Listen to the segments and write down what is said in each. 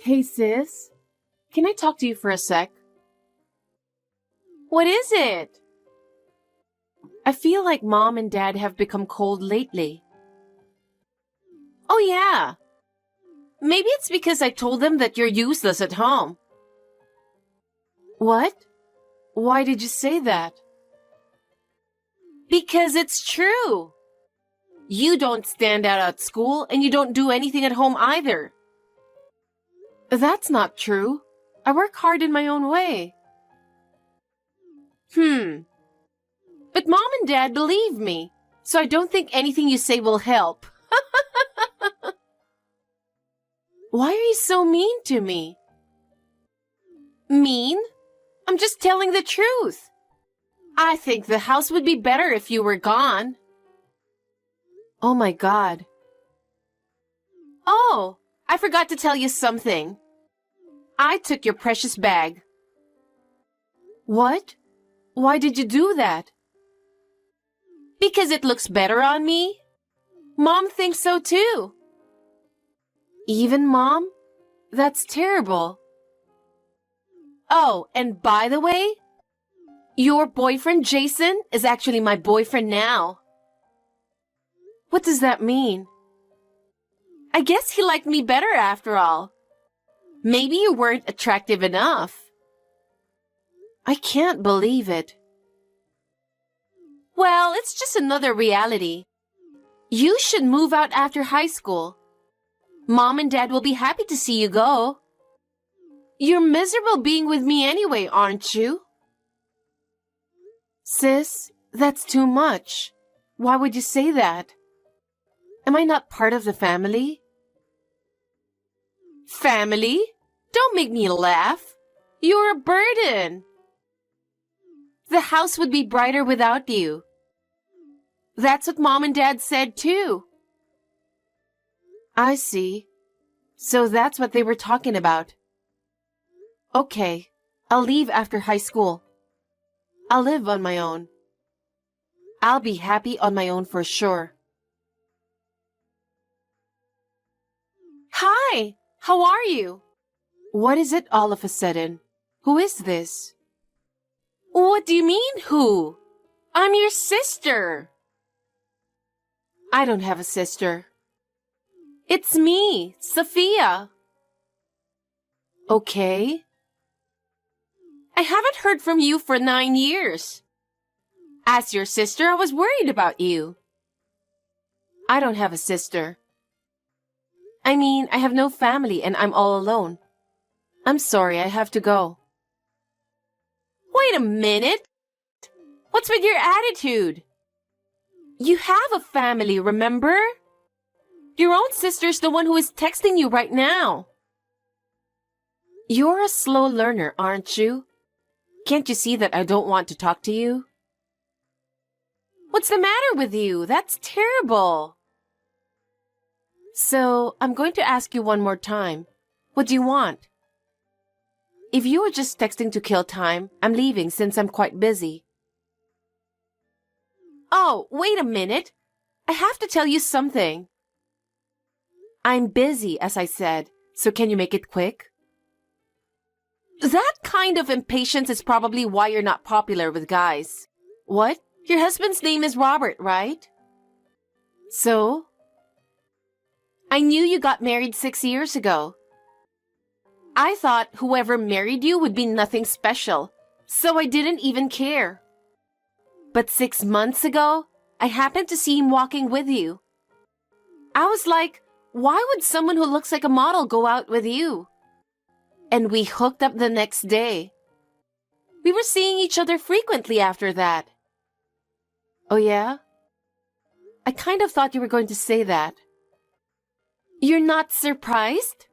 Hey sis, can I talk to you for a sec? What is it? I feel like mom and dad have become cold lately. Oh yeah. Maybe it's because I told them that you're useless at home. What? Why did you say that? Because it's true. You don't stand out at school and you don't do anything at home either. That's not true. I work hard in my own way. But mom and dad believe me, so I don't think anything you say will help. Why are you so mean to me? Mean? I'm just telling the truth. I think the house would be better if you were gone. Oh my God. Oh, I forgot to tell you something. I took your precious bag. What? Why did you do that? Because it looks better on me. Mom thinks so too. Even mom? That's terrible. Oh, and by the way, your boyfriend Jason is actually my boyfriend now. What does that mean? I guess he liked me better after all. Maybe you weren't attractive enough. I can't believe it. Well, it's just another reality. You should move out after high school. Mom and Dad will be happy to see you go. You're miserable being with me anyway, aren't you? Sis, that's too much. Why would you say that? Am I not part of the family? Family? Don't make me laugh. You're a burden. The house would be brighter without you. That's what Mom and Dad said too. I see. So that's what they were talking about. Okay, I'll leave after high school. I'll live on my own. I'll be happy on my own for sure. Hi, how are you? What is it all of a sudden? Who is this? What do you mean, who? I'm your sister. I don't have a sister. It's me, Sophia. Okay. I haven't heard from you for 9 years. As your sister, I was worried about you. I don't have a sister. I mean, I have no family and I'm all alone. I'm sorry, I have to go. Wait a minute. What's with your attitude? You have a family, remember? Your own sister's the one who is texting you right now. You're a slow learner, aren't you? Can't you see that I don't want to talk to you? What's the matter with you? That's terrible. So, I'm going to ask you one more time. What do you want? If you were just texting to kill time, I'm leaving since I'm quite busy. Oh, wait a minute. I have to tell you something. I'm busy, as I said, so can you make it quick? That kind of impatience is probably why you're not popular with guys. What? Your husband's name is Robert, right? So? I knew you got married 6 years ago. I thought whoever married you would be nothing special, so I didn't even care. But 6 months ago, I happened to see him walking with you. I was like, why would someone who looks like a model go out with you? And we hooked up the next day. We were seeing each other frequently after that. Oh yeah? I kind of thought you were going to say that. You're not surprised?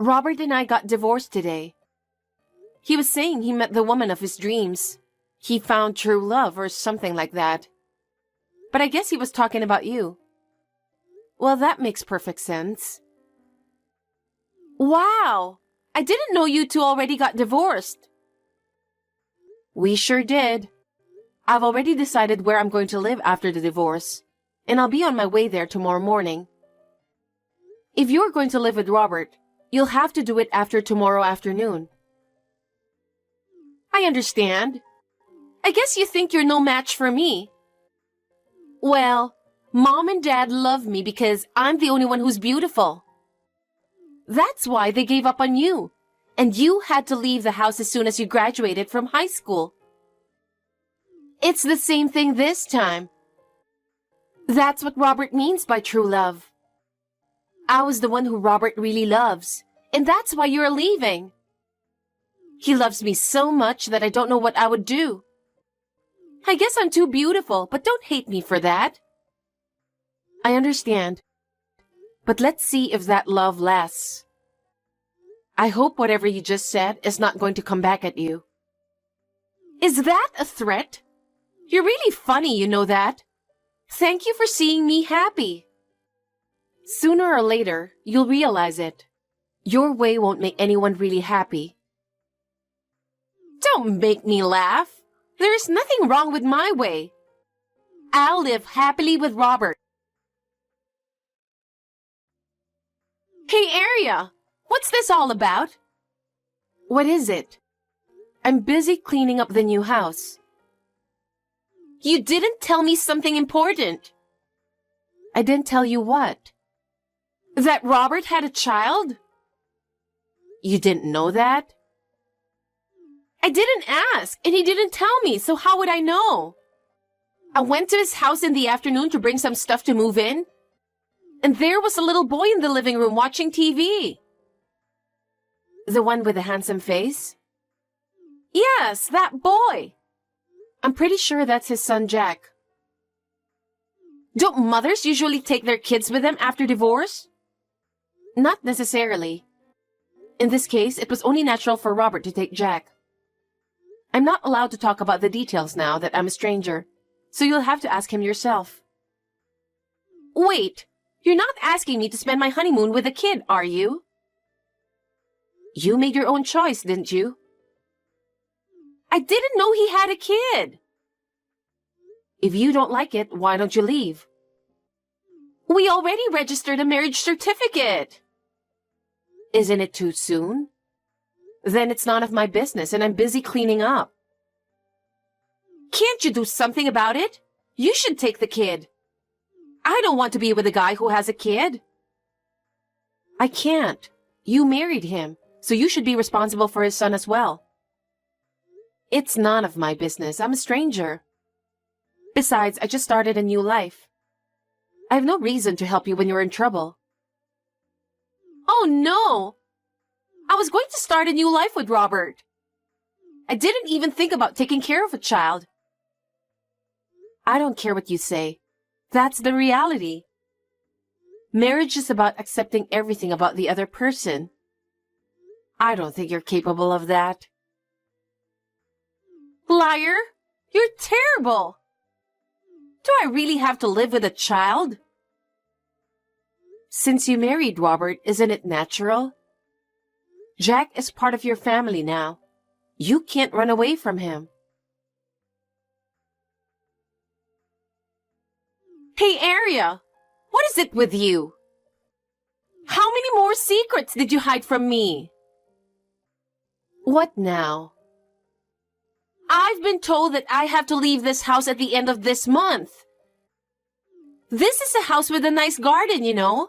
Robert and I got divorced today. He was saying he met the woman of his dreams. He found true love or something like that. But I guess he was talking about you. Well, that makes perfect sense. Wow! I didn't know you two already got divorced. We sure did. I've already decided where I'm going to live after the divorce, and I'll be on my way there tomorrow morning. If you're going to live with Robert, You'll have to do it after tomorrow afternoon. I understand. I guess you think you're no match for me. Well, Mom and Dad love me because I'm the only one who's beautiful. That's why they gave up on you, and you had to leave the house as soon as you graduated from high school. It's the same thing this time. That's what Robert means by true love. I was the one who Robert really loves, and that's why you're leaving. He loves me so much that I don't know what I would do. I guess I'm too beautiful, but don't hate me for that. I understand. But let's see if that love lasts. I hope whatever you just said is not going to come back at you. Is that a threat? You're really funny, you know that. Thank you for seeing me happy. Sooner or later, you'll realize it. Your way won't make anyone really happy. Don't make me laugh. There is nothing wrong with my way. I'll live happily with Robert. Hey, Aria, what's this all about? What is it? I'm busy cleaning up the new house. You didn't tell me something important. I didn't tell you what? That Robert had a child? You didn't know that? I didn't ask, and he didn't tell me, so how would I know? I went to his house in the afternoon to bring some stuff to move in, and there was a little boy in the living room watching TV. The one with the handsome face? Yes, that boy. I'm pretty sure that's his son, Jack. Don't mothers usually take their kids with them after divorce? Not necessarily. In this case, it was only natural for Robert to take Jack. I'm not allowed to talk about the details now that I'm a stranger, so you'll have to ask him yourself. Wait, you're not asking me to spend my honeymoon with a kid, are you? You made your own choice, didn't you? I didn't know he had a kid. If you don't like it, why don't you leave? We already registered a marriage certificate. Isn't it too soon? Then it's none of my business and I'm busy cleaning up. Can't you do something about it? You should take the kid. I don't want to be with a guy who has a kid. I can't. You married him, so you should be responsible for his son as well. It's none of my business. I'm a stranger. Besides, I just started a new life. I have no reason to help you when you're in trouble. Oh no! I was going to start a new life with Robert. I didn't even think about taking care of a child. I don't care what you say. That's the reality. Marriage is about accepting everything about the other person. I don't think you're capable of that. Liar! You're terrible! Do I really have to live with a child? Since you married Robert, isn't it natural? Jack is part of your family now. You can't run away from him. Hey, Aria, what is it with you? How many more secrets did you hide from me? What now? I've been told that I have to leave this house at the end of this month. This is a house with a nice garden, you know.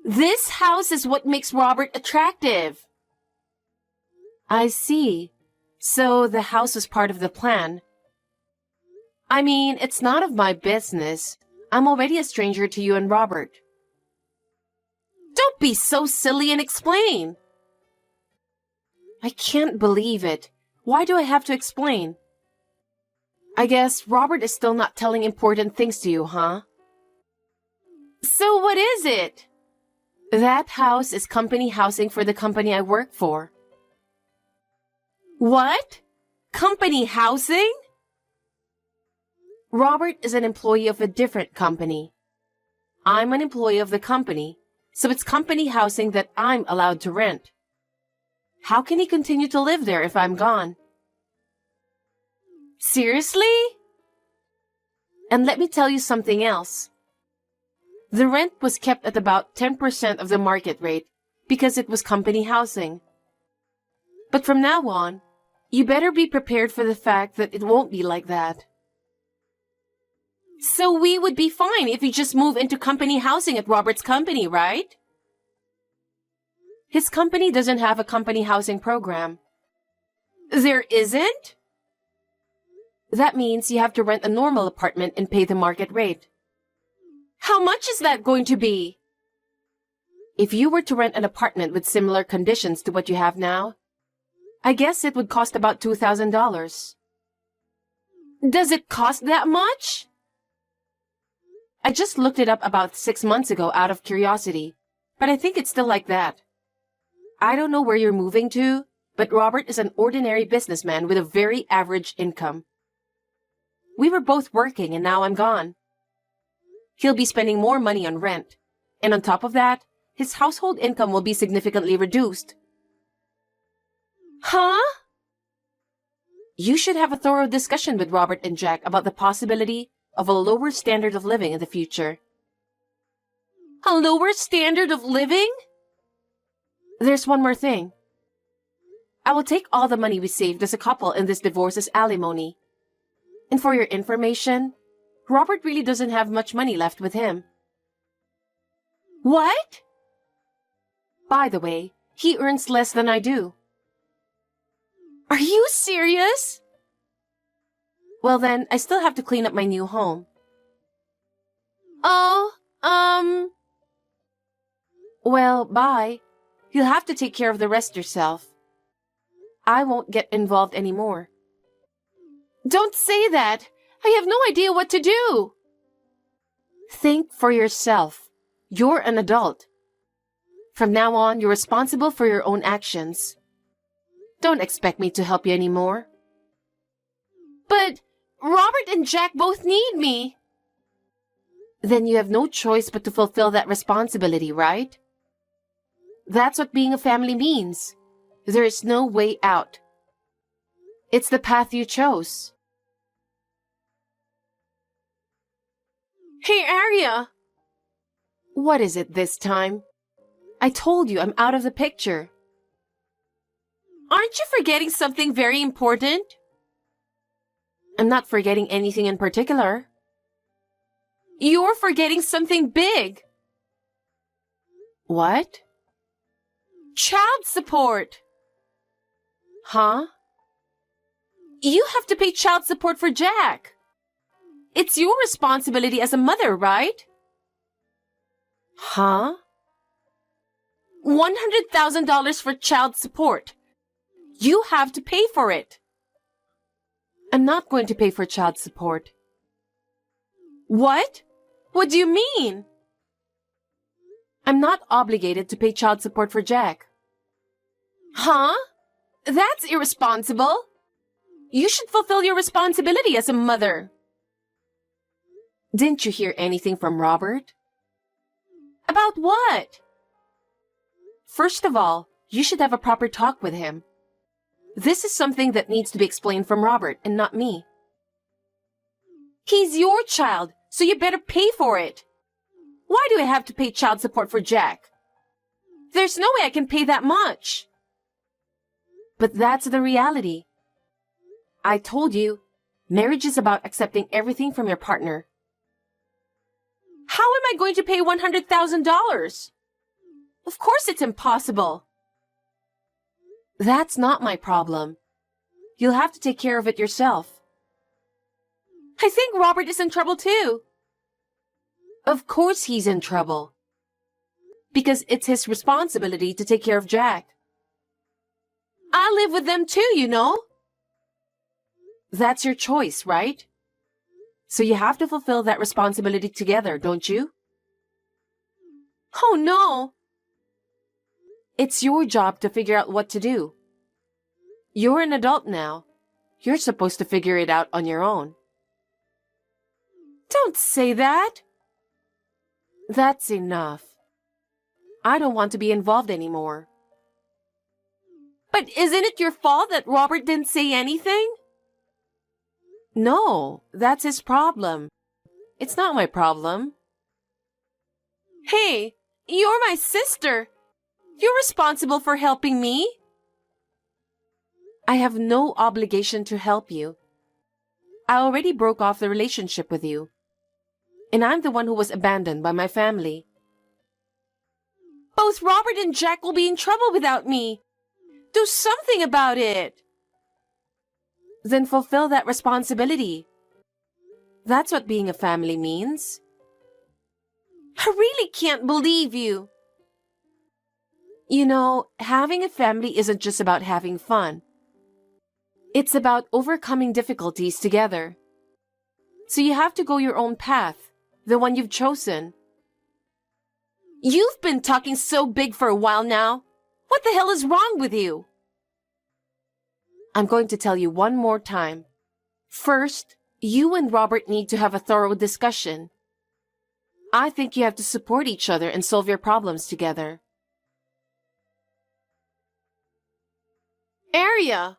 This house is what makes Robert attractive. I see. So the house was part of the plan. I mean, it's none of my business. I'm already a stranger to you and Robert. Don't be so silly and explain. I can't believe it. Why do I have to explain? I guess Robert is still not telling important things to you, huh? So what is it? That house is company housing for the company I work for. What? Company housing? Robert is an employee of a different company. I'm an employee of the company, so it's company housing that I'm allowed to rent. How can he continue to live there if I'm gone? Seriously? And let me tell you something else. The rent was kept at about 10% of the market rate, because it was company housing. But from now on, you better be prepared for the fact that it won't be like that. So we would be fine if you just move into company housing at Robert's company, right? His company doesn't have a company housing program. There isn't? That means you have to rent a normal apartment and pay the market rate. How much is that going to be? If you were to rent an apartment with similar conditions to what you have now, I guess it would cost about $2,000. Does it cost that much? I just looked it up about 6 months ago out of curiosity, but I think it's still like that. I don't know where you're moving to, but Robert is an ordinary businessman with a very average income. We were both working and now I'm gone. He'll be spending more money on rent, and on top of that, his household income will be significantly reduced. Huh? You should have a thorough discussion with Robert and Jack about the possibility of a lower standard of living in the future. A lower standard of living? There's one more thing. I will take all the money we saved as a couple in this divorce as alimony. And for your information, Robert really doesn't have much money left with him. What? By the way, he earns less than I do. Are you serious? Well then, I still have to clean up my new home. Oh, Well, bye. You'll have to take care of the rest yourself. I won't get involved anymore. Don't say that! I have no idea what to do! Think for yourself. You're an adult. From now on, you're responsible for your own actions. Don't expect me to help you anymore. But Robert and Jack both need me. Then you have no choice but to fulfill that responsibility, right? That's what being a family means. There is no way out. It's the path you chose. Hey, Arya! What is it this time? I told you I'm out of the picture. Aren't you forgetting something very important? I'm not forgetting anything in particular. You're forgetting something big. What? Child support. Huh? You have to pay child support for Jack. It's your responsibility as a mother, right? Huh? $100,000 for child support. You have to pay for it. I'm not going to pay for child support. What? What do you mean? I'm not obligated to pay child support for Jack. Huh? That's irresponsible. You should fulfill your responsibility as a mother. Didn't you hear anything from Robert? About what? First of all, you should have a proper talk with him. This is something that needs to be explained from Robert and not me. He's your child, so you better pay for it. Why do I have to pay child support for Jack? There's no way I can pay that much. But that's the reality. I told you, marriage is about accepting everything from your partner. How am I going to pay $100,000? Of course it's impossible. That's not my problem. You'll have to take care of it yourself. I think Robert is in trouble too. Of course he's in trouble. Because it's his responsibility to take care of Jack. I live with them too, you know. That's your choice, right? So you have to fulfill that responsibility together, don't you? Oh no! It's your job to figure out what to do. You're an adult now. You're supposed to figure it out on your own. Don't say that! That's enough. I don't want to be involved anymore. But isn't it your fault that Robert didn't say anything? No, that's his problem. It's not my problem. Hey, you're my sister. You're responsible for helping me. I have no obligation to help you. I already broke off the relationship with you. And I'm the one who was abandoned by my family. Both Robert and Jack will be in trouble without me. Do something about it. Then fulfill that responsibility. That's what being a family means. I really can't believe you. You know, having a family isn't just about having fun. It's about overcoming difficulties together. So you have to go your own path, the one you've chosen. You've been talking so big for a while now. What the hell is wrong with you? I'm going to tell you one more time. First, you and Robert need to have a thorough discussion. I think you have to support each other and solve your problems together. Aria,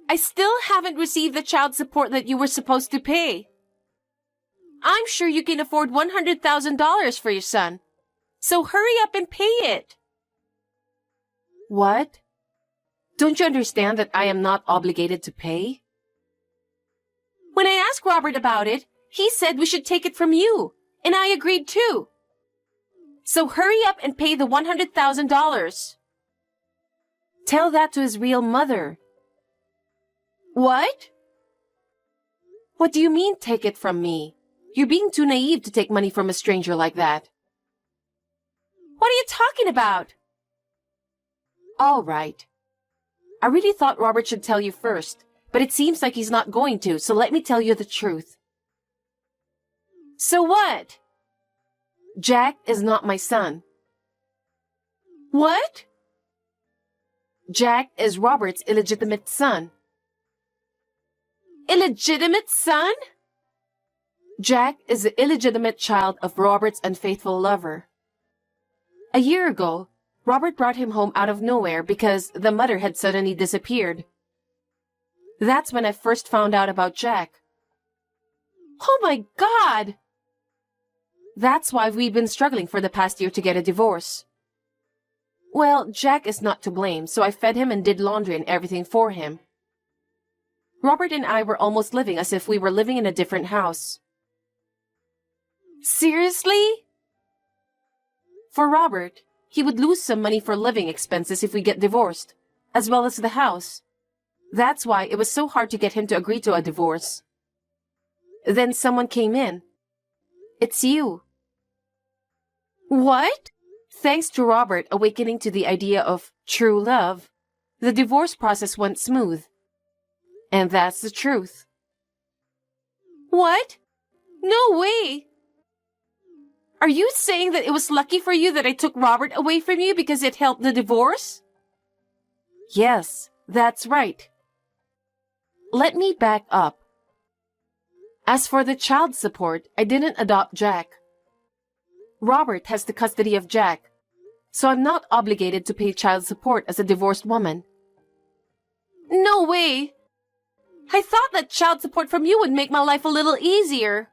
I still haven't received the child support that you were supposed to pay. I'm sure you can afford $100,000 for your son. So hurry up and pay it. What? Don't you understand that I am not obligated to pay? When I asked Robert about it, he said we should take it from you, and I agreed too. So hurry up and pay the $100,000. Tell that to his real mother. What? What do you mean, take it from me? You're being too naive to take money from a stranger like that. What are you talking about? All right. I really thought Robert should tell you first, but it seems like he's not going to, so let me tell you the truth. So what? Jack is not my son. What? Jack is Robert's illegitimate son. Illegitimate son? Jack is the illegitimate child of Robert's unfaithful lover. A year ago, Robert brought him home out of nowhere because the mother had suddenly disappeared. That's when I first found out about Jack. Oh my God! That's why we've been struggling for the past year to get a divorce. Well, Jack is not to blame, so I fed him and did laundry and everything for him. Robert and I were almost living as if we were living in a different house. Seriously? For Robert, he would lose some money for living expenses if we get divorced, as well as the house. That's why it was so hard to get him to agree to a divorce. Then someone came in. It's you. What? Thanks to Robert awakening to the idea of true love, the divorce process went smooth. And that's the truth. What? No way! Are you saying that it was lucky for you that I took Robert away from you because it helped the divorce? Yes, that's right. Let me back up. As for the child support, I didn't adopt Jack. Robert has the custody of Jack, so I'm not obligated to pay child support as a divorced woman. No way! I thought that child support from you would make my life a little easier.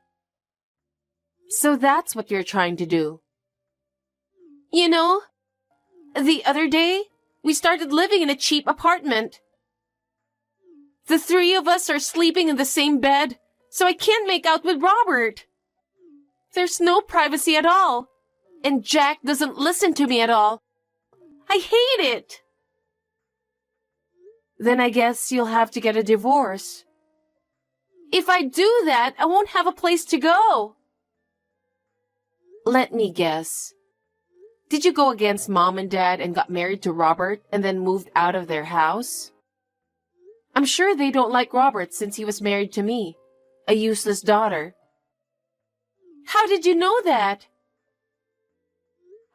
So that's what you're trying to do. You know, the other day, we started living in a cheap apartment. The three of us are sleeping in the same bed, so I can't make out with Robert. There's no privacy at all, and Jack doesn't listen to me at all. I hate it. Then I guess you'll have to get a divorce. If I do that, I won't have a place to go. Let me guess. Did you go against Mom and Dad and got married to Robert and then moved out of their house? I'm sure they don't like Robert since he was married to me, a useless daughter. How did you know that?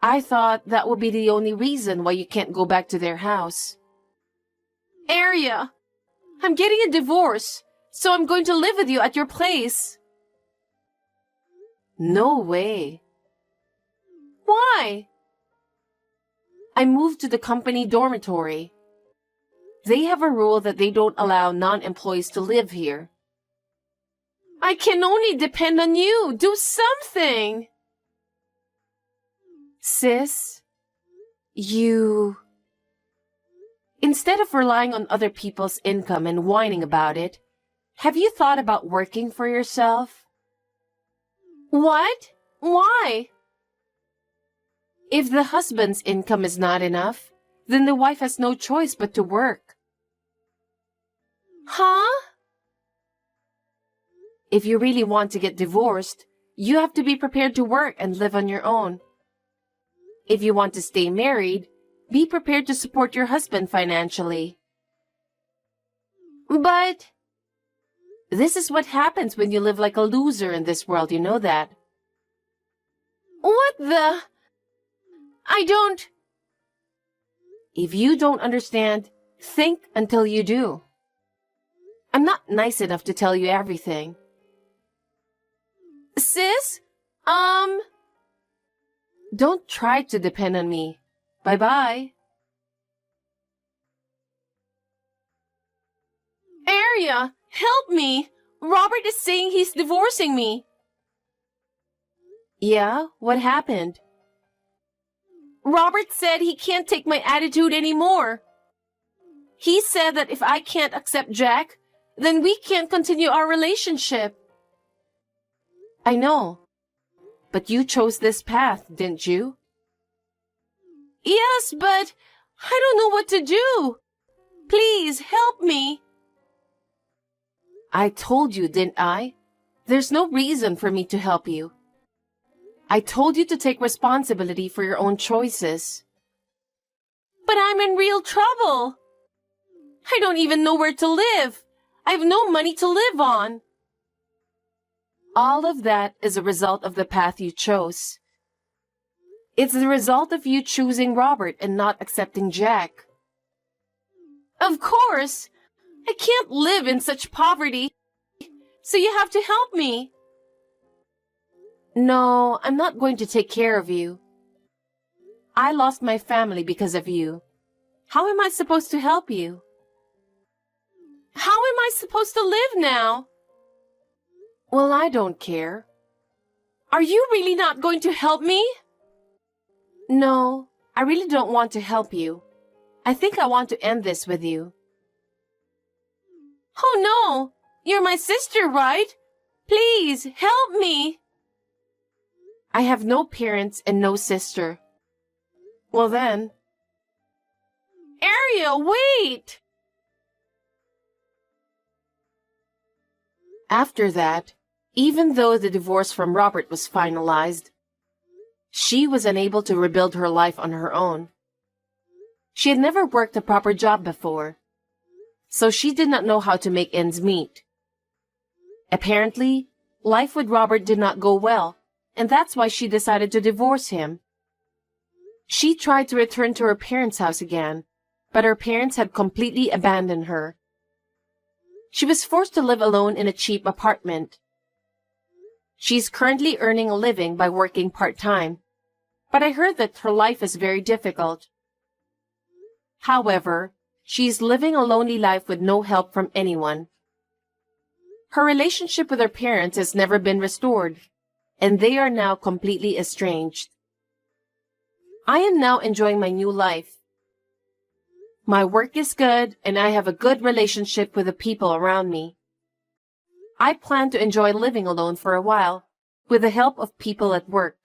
I thought that would be the only reason why you can't go back to their house. Aria, I'm getting a divorce, so I'm going to live with you at your place. No way. Why? I moved to the company dormitory. They have a rule that they don't allow non-employees to live here. I can only depend on you. Do something. Sis, Instead of relying on other people's income and whining about it, have you thought about working for yourself? What? Why? If the husband's income is not enough, then the wife has no choice but to work. Huh? If you really want to get divorced, you have to be prepared to work and live on your own. If you want to stay married, be prepared to support your husband financially. But... This is what happens when you live like a loser in this world, you know that. What the... I don't... If you don't understand, think until you do. I'm not nice enough to tell you everything. Sis? Don't try to depend on me. Bye-bye. Aria, help me! Robert is saying he's divorcing me. Yeah, what happened? Robert said he can't take my attitude anymore. He said that if I can't accept Jack, then we can't continue our relationship. I know. But you chose this path, didn't you? Yes, but I don't know what to do. Please help me. I told you, didn't I? There's no reason for me to help you. I told you to take responsibility for your own choices. But I'm in real trouble. I don't even know where to live. I have no money to live on. All of that is a result of the path you chose. It's the result of you choosing Robert and not accepting Jack. Of course. I can't live in such poverty. So you have to help me. No, I'm not going to take care of you. I lost my family because of you. How am I supposed to help you? How am I supposed to live now? Well, I don't care. Are you really not going to help me? No, I really don't want to help you. I think I want to end this with you. Oh no! You're my sister, right? Please, help me! I have no parents and no sister. Well then... Aria, wait! After that, even though the divorce from Robert was finalized, she was unable to rebuild her life on her own. She had never worked a proper job before, so she did not know how to make ends meet. Apparently, life with Robert did not go well, and that's why she decided to divorce him. She tried to return to her parents' house again, but her parents had completely abandoned her. She was forced to live alone in a cheap apartment. She's currently earning a living by working part-time, but I heard that her life is very difficult. However, she's living a lonely life with no help from anyone. Her relationship with her parents has never been restored, and they are now completely estranged. I am now enjoying my new life. My work is good, and I have a good relationship with the people around me. I plan to enjoy living alone for a while, with the help of people at work.